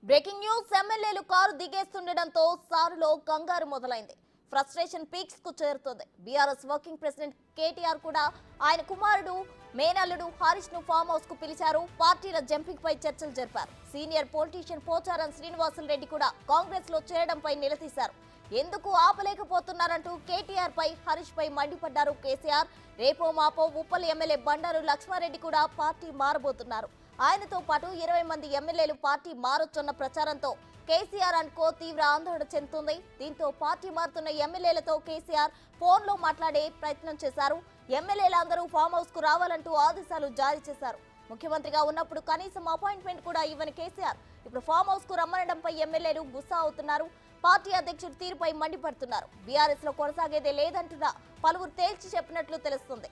Breaking news ఎమ్మెల్యేలు car దిగేస్తుండటంతో సారులో కంగారు మొదలైంది. ఫ్రస్ట్రేషన్ పీక్స్ కు చేరుతోంది. బీఆర్ఎస్ వర్కింగ్ ప్రెసిడెంట్ కేటీఆర్ కూడా ఆయన కుమారుడు మేనల్లుడు హరీష్ ను ఫామ్ హౌస్ కు పిలిచారు. పార్టీల జంపింగ్ పై చర్చలు జరిపారు. సీనియర్ పొలిటీషియన్ పోచారం శ్రీనివాసులు రెడ్డి కూడా కాంగ్రెస్ లో చేరడంపై నిలదీశారు. ఎందుకు ఆపలేకపోతున్నారంటూ కేటీఆర్ పై హరీష్ పై మండిపడ్డారు కేసీఆర్. రేపో మాపో ఉప్పల్ ఎమ్మెల్యే బండారు లక్ష్మారెడ్డి కూడా పార్టీ మారబోతున్నారు. ఆయనతో పాటు 20 మంది ఎమ్మెల్యేలు పార్టీ మారొచ్చన్న ప్రచారంతో కేసీఆర్ అండ్ కో తీవ్ర ఆందోళన చెందుతుంది. దీంతో పార్టీ మారుతున్న ఎమ్మెల్యేలతో కేసీఆర్ ఫోన్లో మాట్లాడే ప్రయత్నం చేశారు. ఎమ్మెల్యేలందరూ ఫామ్ హౌస్ కు రావాలంటూ ఆదేశాలు జారీ చేశారు. ముఖ్యమంత్రిగా ఉన్నప్పుడు కనీసం అపాయింట్మెంట్ కూడా ఇవ్వని కేసీఆర్ ఇప్పుడు ఫామ్ హౌస్ కు రమ్మనడంపై ఎమ్మెల్యేలు గుస్సా అవుతున్నారు. పార్టీ అధ్యక్షుడి తీరుపై మండిపడుతున్నారు. బీఆర్ఎస్ లో కొనసాగేదే లేదంటున్నా పలువురు తేల్చి చెప్పినట్లు తెలుస్తుంది.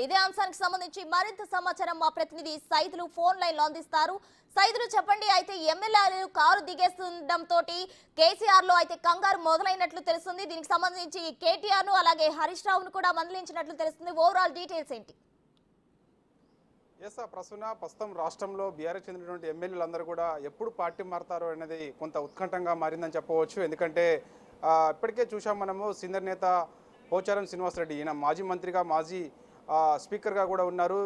ఇదే అంశానికి సంబంధించి మరింత సమాచారం మా ప్రతినిధి సైదులు ఫోన్ లైన్ లో అందిస్తారు. సైదులు చెప్పండి, అయితే ఎమ్మెల్యేలు కారు దిగేస్తుండటంతో కేసీఆర్ లో అయితే కంగారు మొదలైనట్లు తెలుస్తుంది. దీనికి సంబంధించి కేటీఆర్ ను అలాగే హరీష్ రావును కూడా మందలించినట్లు తెలుస్తుంది. ఓవరాల్ డీటెయిల్స్ ఏంటి? ప్రస్తుతం రాష్ట్రంలో బీఆర్ఎస్ చెందినటువంటి ఎమ్మెల్యేలందరూ కూడా ఎప్పుడు పార్టీ మారతారో అనేది కొంత ఉత్కంఠంగా మారిందని చెప్పవచ్చు. ఎందుకంటే ఇప్పటికే చూసాం మనము సీనియర్ నేత పోచారం శ్రీనివాసరెడ్డి, ఈయన మాజీ మంత్రిగా మాజీ స్పీకర్గా కూడా ఉన్నారు.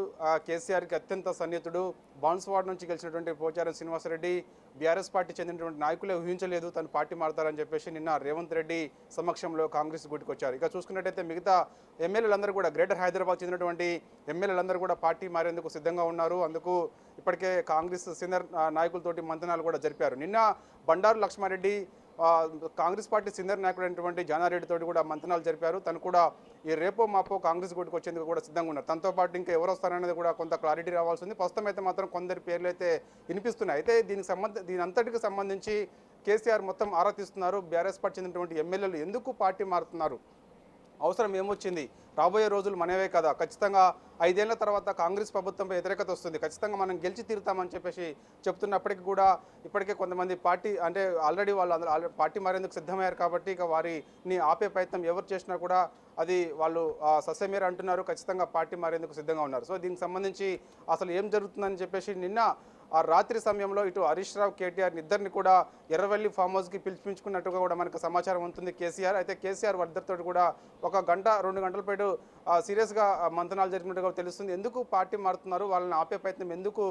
కేసీఆర్కి అత్యంత సన్నిహితుడు. బాన్స్వాడ్ నుంచి గెలిచినటువంటి పోచారం శ్రీనివాసరెడ్డి బీఆర్ఎస్ పార్టీ చెందినటువంటి నాయకులే ఊహించలేదు తను పార్టీ మారతారని చెప్పేసి నిన్న రేవంత్ రెడ్డి సమక్షంలో కాంగ్రెస్ గుడికొచ్చారు. ఇక చూసుకున్నట్టయితే మిగతా ఎమ్మెల్యేలందరూ కూడా గ్రేటర్ హైదరాబాద్ చెందినటువంటి ఎమ్మెల్యేలందరూ కూడా పార్టీ మారేందుకు సిద్ధంగా ఉన్నారు. అందుకు ఇప్పటికే కాంగ్రెస్ సీనియర్ నాయకులతోటి మంతనాలు కూడా జరిపారు. నిన్న బండారు లక్ష్మారెడ్డి కాంగ్రెస్ పార్టీ సీనియర్ నాయకుడైనటువంటి జానారెడ్డి తోటి కూడా మంతనాలు జరిపారు. తను కూడా ఈ రేపో మాపో కాంగ్రెస్ గుడికి వచ్చేందుకు కూడా సిద్ధంగా ఉన్నారు. తనతో పాటు ఇంకా ఎవరు వస్తారనేది కూడా కొంత క్లారిటీ రావాల్సి ఉంది. ప్రస్తుతం అయితే మాత్రం కొందరి పేర్లు అయితే వినిపిస్తున్నాయి. అయితే దీని అంతటికి సంబంధించి కేసీఆర్ మొత్తం ఆరా తీస్తున్నారు. బీఆర్ఎస్ పార్టీ చెందినటువంటి ఎమ్మెల్యేలు ఎందుకు పార్టీ మారుతున్నారు, అవసరం ఏమొచ్చింది, రాబోయే రోజులు మనవే కదా, ఖచ్చితంగా 5 ఏళ్ల తర్వాత కాంగ్రెస్ ప్రభుత్వంపై వ్యతిరేకత వస్తుంది, ఖచ్చితంగా మనం గెలిచి తీరుతామని చెప్పేసి చెప్తున్నప్పటికీ కూడా ఇప్పటికే కొంతమంది పార్టీ అంటే ఆల్రెడీ వాళ్ళు పార్టీ మారేందుకు సిద్ధమయ్యారు. కాబట్టి ఇక వారిని ఆపే ప్రయత్నం ఎవరు చేసినా కూడా అది వాళ్ళు సస్యమేర అంటున్నారు. ఖచ్చితంగా పార్టీ మారేందుకు సిద్ధంగా ఉన్నారు. సో దీనికి సంబంధించి అసలు ఏం జరుగుతుందని చెప్పేసి నిన్న ఆ రాత్రి సమయంలో ఇటు హరీష్ రావు కేటీఆర్ ఇద్దరిని కూడా ఎర్రవెల్లి ఫామ్ హౌస్కి పిలిపించుకున్నట్టుగా కూడా మనకు సమాచారం ఉంటుంది కేసీఆర్. అయితే కేసీఆర్ ఇద్దరితో కూడా 1 గంట 2 గంటల పాటు సీరియస్గా మంతనాలు జరిగినట్టుగా తెలుస్తుంది. ఎందుకు పార్టీ మారుతున్నారు, వాళ్ళని ఆపే ప్రయత్నం ఎందుకు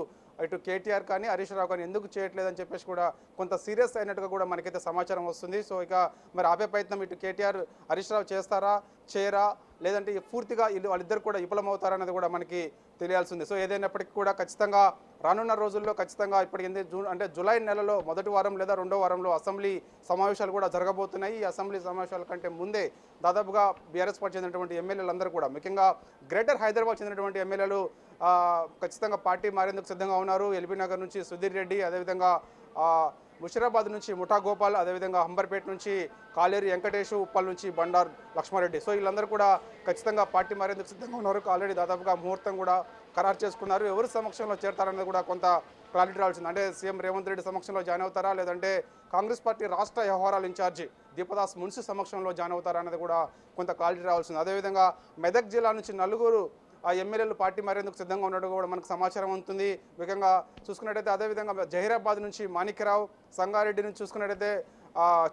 ఇటు కేటీఆర్ కానీ హరీష్ రావు కానీ ఎందుకు చేయట్లేదని చెప్పేసి కూడా కొంత సీరియస్ అయినట్టుగా కూడా మనకైతే సమాచారం వస్తుంది. సో ఇక మరి ఆపే ప్రయత్నం ఇటు కేటీఆర్ హరీష్ రావు చేస్తారా చేయరా, లేదంటే పూర్తిగా వాళ్ళిద్దరు కూడా విఫలమవుతారనేది కూడా మనకి తెలియాల్సి ఉంది. సో ఏదైనప్పటికీ కూడా ఖచ్చితంగా రానున్న రోజుల్లో ఖచ్చితంగా ఇప్పటికి జూలై నెలలో మొదటి వారం లేదా 2వ వారంలో అసెంబ్లీ సమావేశాలు కూడా జరగబోతున్నాయి. ఈ అసెంబ్లీ సమావేశాల కంటే ముందే దాదాపుగా బీఆర్ఎస్ పార్టీ చెందినటువంటి ఎమ్మెల్యేలందరూ కూడా ముఖ్యంగా గ్రేటర్ హైదరాబాద్ చెందినటువంటి ఎమ్మెల్యేలు ఖచ్చితంగా పార్టీ మారేందుకు సిద్ధంగా ఉన్నారు. ఎల్బీ నగర్ నుంచి సుధీర్ రెడ్డి, అదేవిధంగా ముషిరాబాద్ నుంచి ముఠా గోపాల్, అదేవిధంగా అంబర్పేట నుంచి కాలేరు వెంకటేష్, ఉప్పల్ నుంచి బండారు లక్ష్మారెడ్డి. సో వీళ్ళందరూ కూడా ఖచ్చితంగా పార్టీ మారేందుకు సిద్ధంగా ఉన్నారు. ఆల్రెడీ దాదాపుగా ముహూర్తం కూడా ఖరారు చేసుకున్నారు. ఎవరి సమక్షంలో చేరతారనేది కూడా కొంత క్లారిటీ రావాల్సింది. అంటే సీఎం రేవంత్ రెడ్డి సమక్షంలో జాయిన్ అవుతారా, లేదంటే కాంగ్రెస్ పార్టీ రాష్ట్ర వ్యవహారాల ఇన్ఛార్జి దీపదాస్ మున్సి సమక్షంలో జాయిన్ అవుతారా అనేది కూడా కొంత క్లారిటీ రావాల్సింది. అదేవిధంగా మెదక్ జిల్లా నుంచి 4 ఎమ్మెల్యేలు పార్టీ మారేందుకు సిద్ధంగా ఉన్నట్టు కూడా మనకు సమాచారం ఉంటుంది. ముఖ్యంగా చూసుకున్నట్టయితే అదేవిధంగా జహీరాబాద్ నుంచి మాణిక్యరావు, సంగారెడ్డి నుంచి చూసుకున్నట్టయితే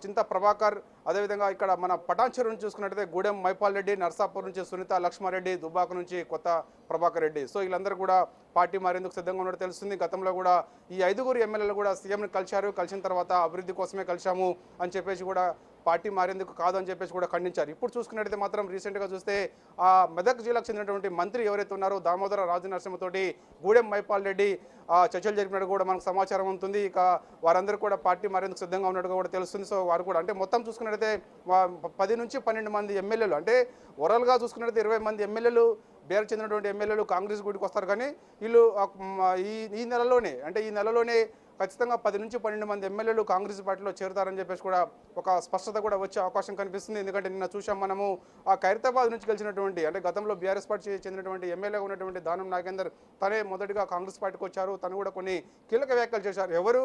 చింత ప్రభాకర్, అదేవిధంగా ఇక్కడ మన పటాన్చెరు నుంచి చూసుకున్నట్టయితే గూడెం మైపాల్ రెడ్డి, నర్సాపూర్ నుంచి సునీత లక్ష్మారెడ్డి, దుబ్బాక నుంచి కొత్త ప్రభాకర్ రెడ్డి. సో వీళ్ళందరూ కూడా పార్టీ మారేందుకు సిద్ధంగా ఉన్నట్టు తెలుస్తుంది. గతంలో కూడా ఈ 5 ఎమ్మెల్యేలు కూడా సీఎంని కలిసిన తర్వాత అభివృద్ధి కోసమే కలిశాము అని చెప్పేసి కూడా పార్టీ మారేందుకు కాదు అని చెప్పేసి కూడా ఖండించారు. ఇప్పుడు చూసుకున్నట్టయితే మాత్రం రీసెంట్గా చూస్తే మెదక్ జిల్లాకు చెందినటువంటి మంత్రి ఎవరైతే ఉన్నారో దామోదర రాజనరసింహతోటి గూడెం మైపాల్ రెడ్డి చర్చలు జరిపినట్టు కూడా మనకు సమాచారం ఉంటుంది. ఇక వారందరూ కూడా పార్టీ మారేందుకు సిద్ధంగా ఉన్నట్టుగా కూడా తెలుస్తుంది. సో వారు కూడా అంటే మొత్తం చూసుకున్నట్టయితే 10 నుంచి 12 మంది ఎమ్మెల్యేలు, అంటే ఓవరాల్గా చూసుకున్నట్టయితే 20 మంది ఎమ్మెల్యేలు బీఆర్ చెందినటువంటి ఎమ్మెల్యేలు కాంగ్రెస్ గుడికి వస్తారు. కానీ వీళ్ళు ఈ నెలలోనే ఖచ్చితంగా 10 నుంచి 12 మంది ఎమ్మెల్యేలు కాంగ్రెస్ పార్టీలో చేరుతారని చెప్పేసి కూడా ఒక స్పష్టత కూడా వచ్చే అవకాశం కనిపిస్తుంది. ఎందుకంటే నిన్న చూసాం మనము ఆ ఖైరతాబాద్ నుంచి గెలిచినటువంటి అంటే గతంలో బీఆర్ఎస్ పార్టీ చెందినటువంటి ఎమ్మెల్యేగా ఉన్నటువంటి దానం నాగేందర్ తనే మొదటిగా కాంగ్రెస్ పార్టీకి వచ్చారు. తను కూడా కొన్ని కీలక వ్యాఖ్యలు చేశారు. ఎవరు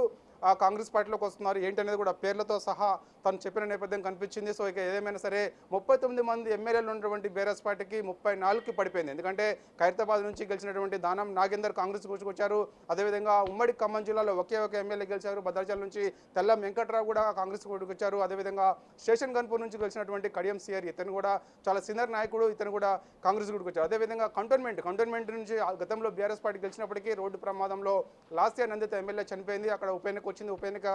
ఆ కాంగ్రెస్ పార్టీలోకి వస్తున్నారు ఏంటి అనేది కూడా పేర్లతో సహా తను చెప్పిన నేపథ్యం కనిపించింది. సో ఇక ఏదేమైనా సరే 39 మంది ఎమ్మెల్యేలు ఉన్నటువంటి బీఆర్ఎస్ పార్టీకి 34కి పడిపోయింది. ఎందుకంటే ఖైరతాబాద్ నుంచి గెలిచినటువంటి దానం నాగేందర్ కాంగ్రెస్ వచ్చారు. అదేవిధంగా ఉమ్మడి ఖమ్మం జిల్లాలో ఒకే ఒక ఎమ్మెల్యే గెలిచారు. భద్రాచలం నుంచి తెల్లం వెంకట్రావు కూడా కాంగ్రెస్ వచ్చారు. అదేవిధంగా స్టేషన్ గన్పూర్ నుంచి గెలిచినటువంటి కడియం సిఆర్ ఇతను కూడా చాలా సీనియర్ నాయకుడు, ఇతను కూడా కాంగ్రెస్ వచ్చారు. అదేవిధంగా కంటోన్మెంట్ నుంచి గతంలో బీఆర్ఎస్ పార్టీ గెలిచినప్పటికీ రోడ్డు ప్రమాదంలో లాస్య నందిత ఎమ్మెల్యే చనిపోయింది. అక్కడ ఉప ఎన్నిక వచ్చింది. ఉప ఎన్నిక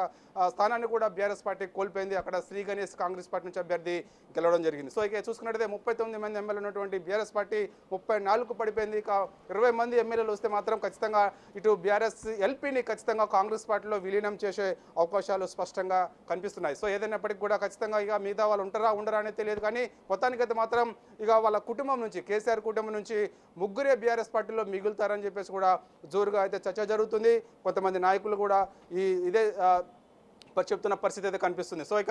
స్థానాన్ని కూడా బీఆర్ఎస్ పార్టీ కోల్పోయింది. అక్కడ శ్రీ గణేష్ కాంగ్రెస్ పార్టీ నుంచి అభ్యర్థి గెలవడం జరిగింది. సో ఇక చూసుకున్నట్లయితే 39 మంది ఎమ్మెల్యేలు ఉన్నటువంటి బీఆర్ఎస్ పార్టీ 34కు పడిపోయింది. ఇక 20 మంది ఎమ్మెల్యేలు వస్తే మాత్రం ఖచ్చితంగా ఇటు బీఆర్ఎస్ ఎల్పీని ఖచ్చితంగా కాంగ్రెస్ పార్టీలో విలీనం చేసే అవకాశాలు స్పష్టంగా కనిపిస్తున్నాయి. సో ఏదైనప్పటికీ కూడా ఖచ్చితంగా ఇక మిగతా వాళ్ళు ఉంటారా ఉండరా అనేది తెలియదు. కానీ మొత్తానికైతే మాత్రం ఇక వాళ్ళ కుటుంబం నుంచి కేసీఆర్ కుటుంబం నుంచి ముగ్గురే బీఆర్ఎస్ పార్టీలో మిగులుతారని చెప్పేసి కూడా జోరుగా అయితే చర్చ జరుగుతుంది. కొంతమంది నాయకులు కూడా ఇదే చెప్తున్న పరిస్థితి అయితే కనిపిస్తుంది. సో ఇక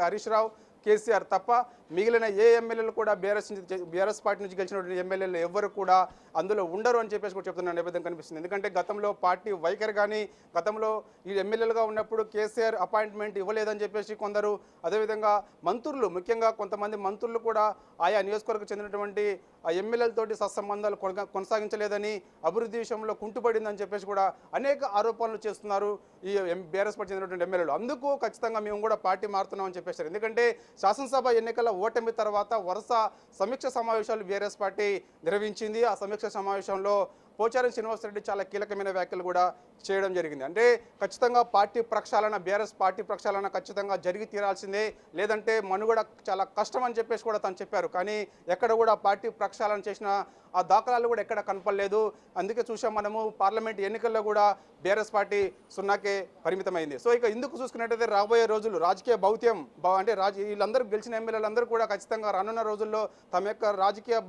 హరీష్ రావు, కేసీఆర్ తప్ప మిగిలిన ఏ ఎమ్మెల్యేలు కూడా బీఆర్ఎస్ పార్టీ నుంచి గెలిచినటువంటి ఎమ్మెల్యేలు ఎవరు కూడా అందులో ఉండరు అని చెప్పేసి కూడా చెప్తున్న నేపథ్యం కనిపిస్తుంది. ఎందుకంటే గతంలో పార్టీ వైఖరి కానీ గతంలో ఈ ఎమ్మెల్యేలుగా ఉన్నప్పుడు కేసీఆర్ అపాయింట్మెంట్ ఇవ్వలేదని చెప్పేసి కొందరు, అదేవిధంగా మంత్రులు ముఖ్యంగా కొంతమంది మంత్రులు కూడా ఆయా నియోజకవర్గం చెందినటువంటి ఆ ఎమ్మెల్యేలతోటి సత్సంబంధాలు కొనసాగించలేదని, అభివృద్ధి విషయంలో కుంటుపడిందని చెప్పేసి కూడా అనేక ఆరోపణలు చేస్తున్నారు ఈ బీఆర్ఎస్ పార్టీ చెందినటువంటి ఎమ్మెల్యేలు. అందుకు ఖచ్చితంగా మేము కూడా పార్టీ మారుతున్నామని చెప్పేశారు. ఎందుకంటే శాసనసభ ఎన్నికల ఓటమి తర్వాత వరుస సమీక్ష సమావేశాలు బీఆర్ఎస్ పార్టీ నిర్వహించింది. ఆ సమీక్ష సమావేశంలో పోచారం శ్రీనివాసరెడ్డి చాలా కీలకమైన వ్యాఖ్యలు కూడా చేయడం జరిగింది. అంటే ఖచ్చితంగా పార్టీ ప్రక్షాళన, బీఆర్ఎస్ పార్టీ ప్రక్షాళన ఖచ్చితంగా జరిగి తీరాల్సిందే, లేదంటే మనుగడ చాలా కష్టం అని చెప్పేసి కూడా తను చెప్పారు. కానీ ఎక్కడ కూడా పార్టీ ప్రక్షాళన చేసిన ఆ దాఖలాలు కూడా ఎక్కడ కనపడలేదు. అందుకే చూసాం మనము పార్లమెంట్ ఎన్నికల్లో కూడా బీఆర్ఎస్ పార్టీ 0కే పరిమితమైంది. సో ఇక ఇందుకు చూసుకున్నట్టయితే రాబోయే రోజులు రాజకీయ భౌత్యం అంటే వీళ్ళందరూ గెలిచిన ఎమ్మెల్యేలందరూ కూడా ఖచ్చితంగా రానున్న రోజుల్లో తమ యొక్క రాజకీయ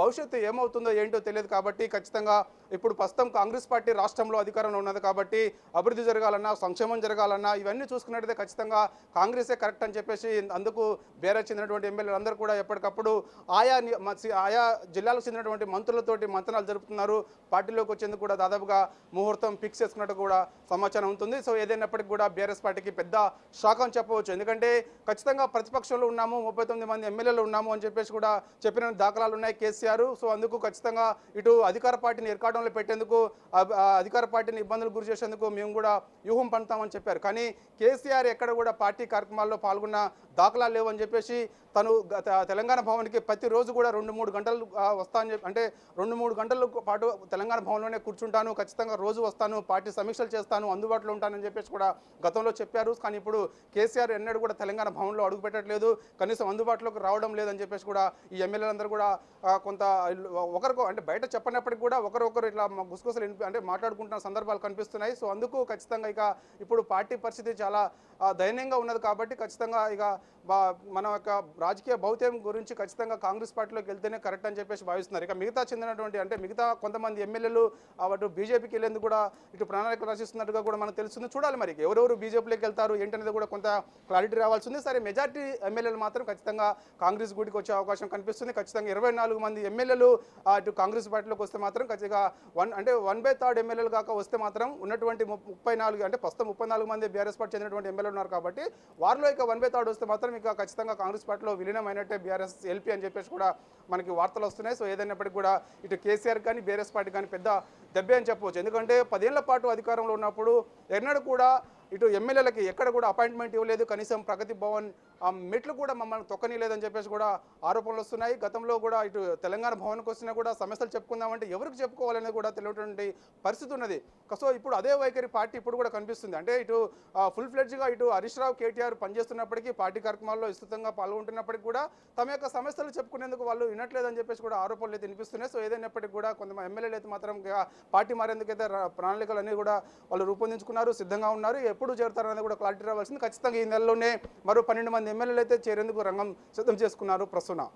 భవిష్యత్తు ఏమవుతుందో ఏంటో తెలియదు. కాబట్టి ఖచ్చితంగా ఇప్పుడు ప్రస్తుతం కాంగ్రెస్ పార్టీ రాష్ట్రంలో అధికారంలో ఉన్నది కాబట్టి అభివృద్ధి జరగాలన్నా, సంక్షేమం జరగాలన్నా ఇవన్నీ చూసుకున్నట్టయితే ఖచ్చితంగా కాంగ్రెసే కరెక్ట్ అని చెప్పేసి అందుకు బీఆర్ఎస్ చెందినటువంటి ఎమ్మెల్యేలు అందరూ కూడా ఎప్పటికప్పుడు ఆయా జిల్లాలకు చెందినటువంటి మంత్రులతోటి మంతనాలు జరుపుతున్నారు. పార్టీలోకి వచ్చేందుకు కూడా దాదాపుగా ముహూర్తం ఫిక్స్ చేసుకున్నట్టు కూడా సమాచారం ఉంటుంది. సో ఏదైనప్పటికీ కూడా బీఆర్ఎస్ పార్టీకి పెద్ద షాక్ అని చెప్పవచ్చు. ఎందుకంటే ఖచ్చితంగా ప్రతిపక్షంలో ఉన్నాము, 39 మంది ఎమ్మెల్యేలు ఉన్నాము అని చెప్పేసి కూడా చెప్పిన దాఖలాలు ఉన్నాయి కేసీఆర్. సో అందుకు ఖచ్చితంగా ఇటు అధికార పార్టీని ఇరకాటంలో పెట్టేందుకు, అధికార పార్టీని ఇబ్బందులు గురి చేసేందుకు మేము కూడా వ్యూహం పంపుతామని చెప్పారు. కానీ కేసీఆర్ ఎక్కడ కూడా పార్టీ కార్యక్రమాల్లో పాల్గొన్న దాఖలాలు లేవని చెప్పేసి తను తెలంగాణ భవన్కి ప్రతిరోజు కూడా 2-3 గంటలు వస్తానని చెప్పి, అంటే 2-3 గంటల పాటు తెలంగాణ భవన్లోనే కూర్చుంటాను, ఖచ్చితంగా రోజు వస్తాను, పార్టీ సమీక్షలు చేస్తాను, అందుబాటులో ఉంటానని చెప్పేసి కూడా గతంలో చెప్పారు. కానీ ఇప్పుడు కేసీఆర్ ఎన్నడూ కూడా తెలంగాణ భవన్లో అడుగు పెట్టట్లేదు, కనీసం అందుబాటులోకి రావడం లేదని చెప్పేసి కూడా ఈ ఎమ్మెల్యేలందరూ కూడా కొంత ఒకరికో అంటే బయట చెప్పనప్పటికీ కూడా ఒకరొకరు ఇట్లా గుసగుసలు అంటే మాట్లాడుకుంటున్న సందర్భాలు కనిపిస్తున్నాయి. సో అందుకు ఖచ్చితంగా ఇక ఇప్పుడు పార్టీ పరిస్థితి చాలా దయనీయంగా ఉన్నది. కాబట్టి ఖచ్చితంగా ఇక మన యొక్క రాజకీయ భౌత్యం గురించి ఖచ్చితంగా కాంగ్రెస్ పార్టీలోకి వెళ్తేనే కరెక్ట్ అని చెప్పేసి భావిస్తున్నారు. ఇక మిగతా కొంతమంది ఎమ్మెల్యేలు అటు బీజేపీకి వెళ్ళేందుకు కూడా ఇటు ప్రణాళికలు రచిస్తున్నట్టుగా కూడా మనకు తెలుస్తుంది. చూడాలి మరి ఎవరెవరు బీజేపీలోకి వెళ్తారు ఏంటనేది కూడా కొంత క్లారిటీ రావాల్సి ఉంది. సరే, మెజార్టీ ఎమ్మెల్యేలు మాత్రం ఖచ్చితంగా కాంగ్రెస్ గూటికి వచ్చే అవకాశం కనిపిస్తుంది. ఖచ్చితంగా 24 మంది ఎమ్మెల్యేలు అటు కాంగ్రెస్ పార్టీలోకి వస్తే మాత్రం ఖచ్చితంగా 1/3 ఎమ్మెల్యేలు కాక వస్తే మాత్రం ఉన్నటువంటి 34 అంటే ప్రస్తుతం 34 మంది బీఆర్ఎస్ పార్టీ చెందినటువంటి ఎమ్మెల్యేలు ఉన్నారు. కాబట్టి వారిలో ఇక 1/3 వస్తే మాత్రం ఇక ఖచ్చితంగా కాంగ్రెస్ పార్టీలో విలీనమైనట్టే బీఆర్ఎస్ ఎల్పీ అని చెప్పేసి కూడా మనకి వార్తలు వస్తున్నాయి. సో ఏదైనప్పటికీ కూడా ఇటు కేసీఆర్ కానీ బీఆర్ఎస్ పార్టీ కానీ పెద్ద దెబ్బే అని చెప్పవచ్చు. ఎందుకంటే 10 ఏళ్ల పాటు అధికారంలో ఉన్నప్పుడు ఎన్నడూ కూడా ఇటు ఎమ్మెల్యేలకి ఎక్కడ కూడా అపాయింట్మెంట్ ఇవ్వలేదు, కనీసం ప్రగతి భవన్ మెట్లు కూడా మమ్మల్ని తొక్కనీలేదని చెప్పేసి కూడా ఆరోపణలు వస్తున్నాయి. గతంలో కూడా ఇటు తెలంగాణ భవన్కి వచ్చినా కూడా సమస్యలు చెప్పుకుందామంటే ఎవరికి చెప్పుకోవాలనేది కూడా తెలియటువంటి పరిస్థితి ఉన్నది. సో ఇప్పుడు అదే వైఖరి పార్టీ ఇప్పుడు కూడా కనిపిస్తుంది. అంటే ఇటు ఫుల్ ఫ్లెడ్జ్గా ఇటు హరీష్ రావు, కేటీఆర్ పనిచేస్తున్నప్పటికీ, పార్టీ కార్యక్రమాల్లో విస్తృతంగా పాల్గొంటున్నప్పటికీ కూడా తమ యొక్క సమస్యలు చెప్పుకునేందుకు వాళ్ళు వినట్లేదని చెప్పేసి కూడా ఆరోపణలు అయితే వినిపిస్తున్నాయి. సో ఏదైనప్పటికీ కూడా కొంతమంది ఎమ్మెల్యేలు అయితే మాత్రం పార్టీ మారేందుకైతే ప్రణాళికలు అనేవి కూడా వాళ్ళు రూపొందించుకున్నారు, సిద్ధంగా ఉన్నారు. ఎప్పుడు చేరుతారనేది కూడా క్లారిటీ రావాల్సింది. ఖచ్చితంగా ఈ నెలలోనే మరో 12 మంది ఎమ్మెల్యేలు అయితే చేరేందుకు రంగం సిద్ధం చేసుకున్నారు. ప్రస్తుతం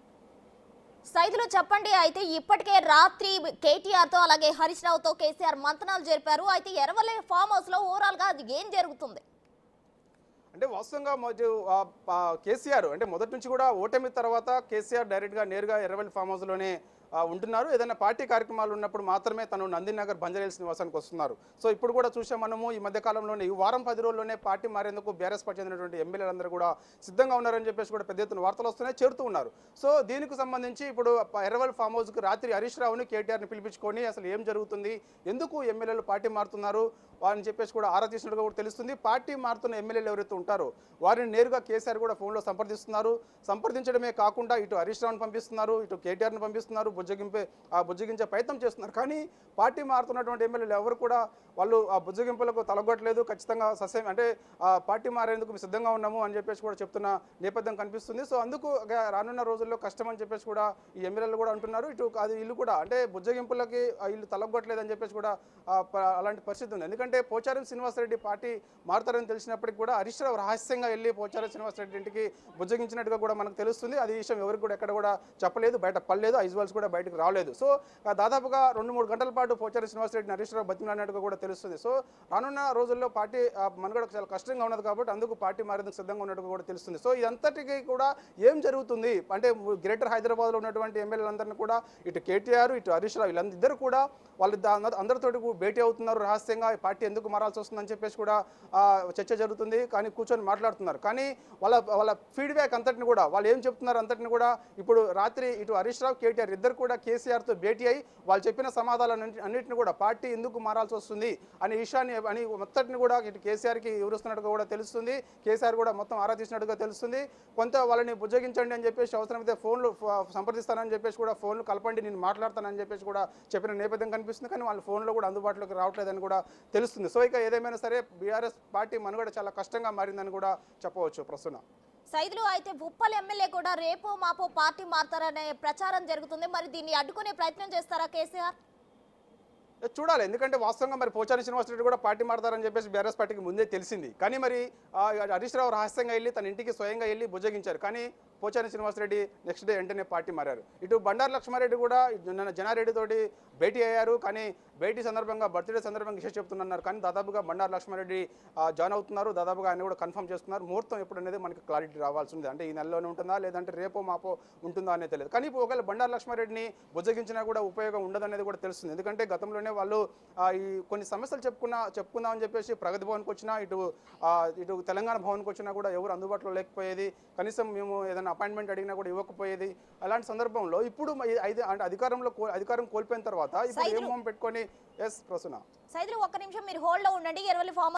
సైదులు చెప్పండి. అయితే ఇప్పటికే రాత్రి కేటీఆర్ తో అలాగే హరీష్ రావుతో కేసీఆర్ మంతనాలు జరిపారు. అయితే ఎర్రవల్లి ఫామ్ హౌస్ లో ఓవరాల్ గా అది ఏం జరుగుతుంది? అంటే వాస్తవంగా కేసీఆర్ అంటే మొదటి నుంచి కూడా ఓటమి తర్వాత కేసీఆర్ డైరెక్ట్గా నేరుగా ఎర్రవల్లి ఫామ్ హౌస్లోనే ఉంటున్నారు. ఏదైనా పార్టీ కార్యక్రమాలు ఉన్నప్పుడు మాత్రమే తను నందినగర్ బంజారాహిల్స్ నివాసానికి వస్తున్నారు. సో ఇప్పుడు కూడా చూసాం మనము ఈ మధ్య కాలంలోనే ఈ వారం 10 రోజుల్లోనే పార్టీ మారేందుకు బీఆర్ఎస్ పార్టీ చెందినటువంటి ఎమ్మెల్యేలందరూ కూడా సిద్ధంగా ఉన్నారని చెప్పేసి కూడా పెద్ద ఎత్తున వార్తలు వస్తున్నాయి, చేరుతూ ఉన్నారు. సో దీనికి సంబంధించి ఇప్పుడు ఎర్రవల్లి ఫామ్ హౌస్కి రాత్రి హరీష్ రావుని కేటీఆర్ని పిలిపించుకొని అసలు ఏం జరుగుతుంది, ఎందుకు ఎమ్మెల్యేలు పార్టీ మారుతున్నారు అని చెప్పేసి కూడా ఆరా తీసినట్టుగా కూడా తెలుస్తుంది. పార్టీ మారుతున్న ఎమ్మెల్యేలు ఎవరైతే ఉంటారో వారిని నేరుగా కేసీఆర్ కూడా ఫోన్లో సంప్రదిస్తున్నారు. సంప్రదించడమే కాకుండా ఇటు హరీష్ రావుని పంపిస్తున్నారు, ఇటు కేటీఆర్ని పంపిస్తున్నారు, బుజ్జగించే ప్రయత్నం చేస్తున్నారు. కానీ పార్టీ మారుతున్నటువంటి ఎమ్మెల్యేలు ఎవరు కూడా వాళ్ళు ఆ బుజ్జగింపులకు తలగొట్టలేదు. ఖచ్చితంగా సస్యం అంటే పార్టీ మారేందుకు మేము సిద్ధంగా ఉన్నాము అని చెప్పేసి కూడా చెప్తున్న నేపథ్యం కనిపిస్తుంది. సో అందుకు రానున్న రోజుల్లో కష్టం అని చెప్పేసి కూడా ఈ ఎమ్మెల్యేలు కూడా అంటున్నారు. ఇటు అది ఇల్లు కూడా అంటే బుజ్జగింపులకి ఇల్లు తలగొట్టలేదు అని చెప్పేసి కూడా అలాంటి పరిస్థితి ఉంది. ఎందుకంటే పోచారం శ్రీనివాసరెడ్డి పార్టీ మారుతారని తెలిసినప్పటికీ కూడా హరీష్ రావు రహస్యంగా వెళ్ళి పోచారం శ్రీనివాసరెడ్డి ఇంటికి బుజ్జగించినట్టుగా కూడా మనకు తెలుస్తుంది. అది విషయం ఎవరికి కూడా ఎక్కడ కూడా చెప్పలేదు, బయట పడలేదు, ఐజ్వాల్స్ కూడా బయటకు రాలేదు. సో దాదాపుగా 2-3 గంటల పాటు పోచారం శ్రీనివాసరెడ్డిని హరీష్ రావు బతిమలాడినట్టుగా కూడా తెలుస్తుంది. సో రానున్న రోజుల్లో పార్టీ మనుగడ చాలా కష్టంగా ఉన్నది కాబట్టి అందుకు పార్టీ మారేందుకు సిద్ధంగా ఉన్నట్టుగా కూడా తెలుస్తుంది. సో ఇదంతటికీ కూడా ఏం జరుగుతుంది అంటే గ్రేటర్ హైదరాబాద్లో ఉన్నటువంటి ఎమ్మెల్యేలందరినీ కూడా ఇటు కేటీఆర్ ఇటు హరీష్ రావు వీళ్ళందరూ కూడా వాళ్ళు అందరితోటి భేటీ అవుతున్నారు. రహస్యంగా ఈ పార్టీ ఎందుకు మారాల్సి వస్తుందని చెప్పేసి కూడా చర్చ జరుగుతుంది. కానీ కూర్చొని మాట్లాడుతున్నారు. కానీ వాళ్ళ ఫీడ్బ్యాక్ అంతటిని కూడా వాళ్ళు ఏం చెప్తున్నారు అంతటిని కూడా ఇప్పుడు రాత్రి ఇటు హరీష్ రావు కేటీఆర్ ఇద్దరు కూడా కేసీఆర్తో భేటీ అయ్యి వాళ్ళు చెప్పిన సమాధానాలు అన్నింటిని కూడా పార్టీ ఎందుకు మారాల్సి వస్తుంది అనే విషయాన్ని అని మొత్తటిని కూడా ఇటు కేసీఆర్కి వివరిస్తున్నట్టుగా కూడా తెలుస్తుంది. కేసీఆర్ కూడా మొత్తం ఆరా తీసినట్టుగా తెలుస్తుంది. కొంత వాళ్ళని బుజ్జగించండి అని చెప్పేసి అవసరమైతే ఫోన్లు సంప్రదిస్తానని చెప్పేసి కూడా ఫోన్లు కలపండి, నేను మాట్లాడతానని చెప్పేసి కూడా చెప్పిన నేపథ్యం కనిపిస్తుంది. కానీ వాళ్ళ ఫోన్లో కూడా అందుబాటులోకి రావట్లేదని కూడా తెలుస్తుంది. సో ఇక ఏదేమైనా సరే బీఆర్ఎస్ పార్టీ మనుగడ చాలా కష్టంగా మారిందని కూడా చెప్పవచ్చు ప్రస్తుతం. సైదులు అయితే ఉప్పల్ ఎమ్మెల్యే కూడా రేపో మాపో పార్టీ మారుతారనే ప్రచారం జరుగుతుంది. మరి దీన్ని అడ్డుకునే ప్రయత్నం చేస్తారా కేసీఆర్? చూడాలి. ఎందుకంటే వాస్తవంగా మరి పోచారం శ్రీనివాసరెడ్డి కూడా పార్టీ మారుతారని చెప్పేసి బీఆర్ఎస్ పార్టీకి ముందే తెలిసింది. కానీ మరి హరీష్ రావు రహస్యంగా వెళ్ళి తన ఇంటికి స్వయంగా వెళ్ళి బుజ్జగించారు. కానీ పోచారం శ్రీనివాసరెడ్డి నెక్స్ట్ డే వెంటనే పార్టీ మారారు. ఇటు బండారు లక్ష్మారెడ్డి కూడా నిన్న జనారెడ్డితోటి భేటీ అయ్యారు. కానీ భేటీ సందర్భంగా బర్త్డే సందర్భంగా విషయం చెప్తున్నారు. కానీ దాదాపుగా బండారు లక్ష్మారెడ్డి జాయిన్ అవుతున్నారు. దాదాపుగా ఆయన కూడా కన్ఫర్మ్ చేసుకున్నారు. ముహూర్తం ఎప్పుడు అనేది మనకి క్లారిటీ రావాల్సి ఉంది. అంటే ఈ నెలలోనే ఉంటుందా లేదంటే రేపో మాపో ఉంటుందా అనేది తెలియదు. కానీ ఒకవేళ బండారు లక్ష్మారెడ్డిని బుజ్జగించినా కూడా ఉపయోగం ఉండదనేది కూడా తెలుస్తుంది. ఎందుకంటే గతంలోనే వాళ్ళు ఈ కొన్ని సమస్యలు చెప్పుకుందామని చెప్పేసి ప్రగతి భవన్కి వచ్చినా ఇటు తెలంగాణ భవన్కి వచ్చినా కూడా ఎవరు అందుబాటులో లేకపోయేది. కనీసం మేము ఏదైనా అపాయింట్మెంట్ అడిగినా కూడా ఇవ్వకపోయేది. అలాంటి సందర్భంలో ఇప్పుడు అంటే అధికారం కోల్పోయిన తర్వాత ఇప్పుడు ఏం పెట్టుకొని ప్రసన్న సైదులు ఒక్క నిమిషం మీరు హోల్డ్ లో ఉండండి. ఎర్రవల్లి ఫామ్